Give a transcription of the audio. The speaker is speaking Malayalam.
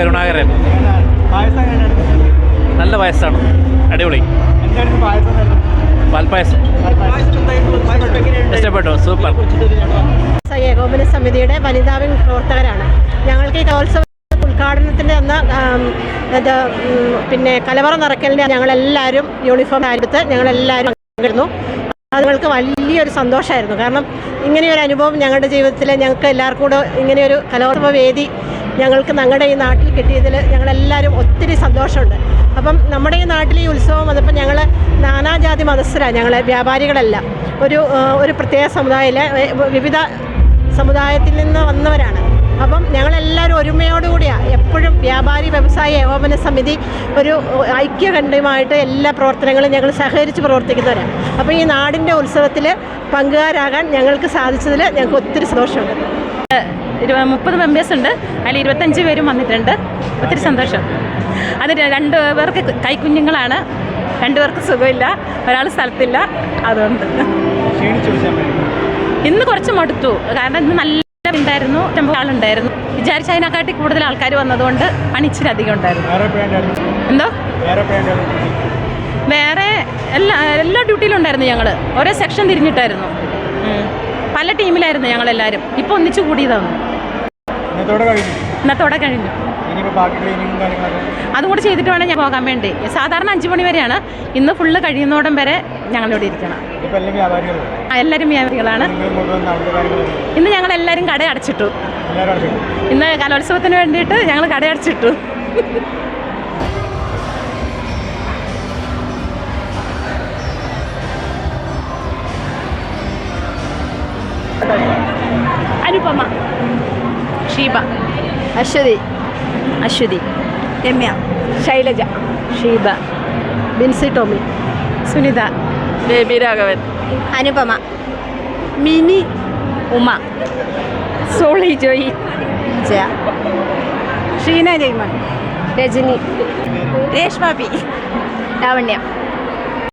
കരുണാകരൻ. നല്ല പായസമാണ്, അടിപൊളി. പാൽപ്പായസം ഇഷ്ടപ്പെട്ടു, സൂപ്പർ. ഏകോപന സമിതിയുടെ വനിതാ വിംഗ് പ്രവർത്തകരാണ്. ഞങ്ങൾക്ക് ഈ കലോത്സവ ഉദ്ഘാടനത്തിൻ്റെ അന്ന് പിന്നെ കലവറ നിറയ്ക്കലിൻ്റെ ഞങ്ങളെല്ലാവരും യൂണിഫോം എടുത്ത് ഞങ്ങളെല്ലാവരും പങ്കെടുത്തു. അത് ഞങ്ങൾക്ക് വലിയൊരു സന്തോഷമായിരുന്നു. കാരണം ഇങ്ങനെയൊരു അനുഭവം ഞങ്ങളുടെ ജീവിതത്തിൽ ഞങ്ങൾക്ക് എല്ലാവർക്കും കൂടെ ഇങ്ങനെയൊരു കലോത്സവ വേദി ഞങ്ങൾക്ക് ഞങ്ങളുടെ ഈ നാട്ടിൽ കിട്ടിയതിൽ ഞങ്ങളെല്ലാവരും ഒത്തിരി സന്തോഷമുണ്ട്. അപ്പം നമ്മുടെ ഈ നാട്ടിൽ ഈ ഉത്സവം വന്നപ്പോൾ ഞങ്ങൾ നാനാജാതി മതസ്ഥരാണ്. ഞങ്ങൾ വ്യാപാരികളല്ല, ഒരു പ്രത്യേക സമുദായത്തിലെ വിവിധ സമുദായത്തിൽ നിന്ന് വന്നവരാണ്. അപ്പം ഞങ്ങളെല്ലാവരും ഒരുമയോടുകൂടിയാണ് എപ്പോഴും വ്യാപാരി വ്യവസായ ഏകോപന സമിതി ഒരു ഐക്യകണ്ഠമായിട്ട് എല്ലാ പ്രവർത്തനങ്ങളും ഞങ്ങൾ സഹകരിച്ച് പ്രവർത്തിക്കുന്നവരാണ്. അപ്പോൾ ഈ നാടിൻ്റെ ഉത്സവത്തിൽ പങ്കുകാരാകാൻ ഞങ്ങൾക്ക് സാധിച്ചതിൽ ഞങ്ങൾക്ക് ഒത്തിരി സന്തോഷമുണ്ട്. 30 മെമ്പേഴ്സ് ഉണ്ട്, അതിൽ 25 പേരും വന്നിട്ടുണ്ട്. ഒത്തിരി സന്തോഷം. അത് 2 പേർക്ക് കൈക്കുഞ്ഞുങ്ങളാണ്, 2 പേർക്ക് സുഖമില്ല, ഒരാൾ സ്ഥലത്തില്ല. അതുകൊണ്ട് ഇന്ന് കുറച്ച് മടുത്തു. കാരണം ഇന്ന് നല്ല ഉണ്ടായിരുന്നു, ആളുണ്ടായിരുന്നു. വിചാരിച്ച അതിനെക്കാട്ടി കൂടുതൽ ആൾക്കാർ വന്നതുകൊണ്ട് പണിച്ചിരി അധികം ഉണ്ടായിരുന്നു. എന്തോ വേറെ എല്ലാ ഡ്യൂട്ടിയിലും ഉണ്ടായിരുന്നു. ഞങ്ങൾ ഓരോ സെക്ഷൻ തിരിഞ്ഞിട്ടായിരുന്നു, പല ടീമിലായിരുന്നു ഞങ്ങളെല്ലാവരും. ഇപ്പോൾ ഒന്നിച്ചു കൂടിയതാണ്. ഇന്നത്തോടെ കഴിഞ്ഞു. അതും കൂടെ ചെയ്തിട്ട് വേണം ഞാൻ പോകാൻ വേണ്ടി. സാധാരണ 5 മണി വരെയാണ്, ഇന്ന് ഫുള്ള് കഴിയുന്നോടം വരെ ഞങ്ങളിവിടെ ഇരിക്കണം. എല്ലാവരും വ്യാപാരികളാണ്. ഇന്ന് ഞങ്ങളെല്ലാവരും കട അടച്ചിട്ടു. ഇന്ന് കലോത്സവത്തിന് വേണ്ടിയിട്ട് ഞങ്ങൾ കട അടച്ചിട്ടു. അനുപമ, ഷീബ, അശ്വതി, രമ്യ, ശൈലജ, ഷീബ, ബിൻസി ടോമി, സുനിത, ബേബി രാഘവൻ, അനുപമ, മിനി, ഉമ, സോളി ജോയി, ജയ, ഷീന ജയ്മൺ, രജനി, രേഷ്മ പി, ലാവണ്യ.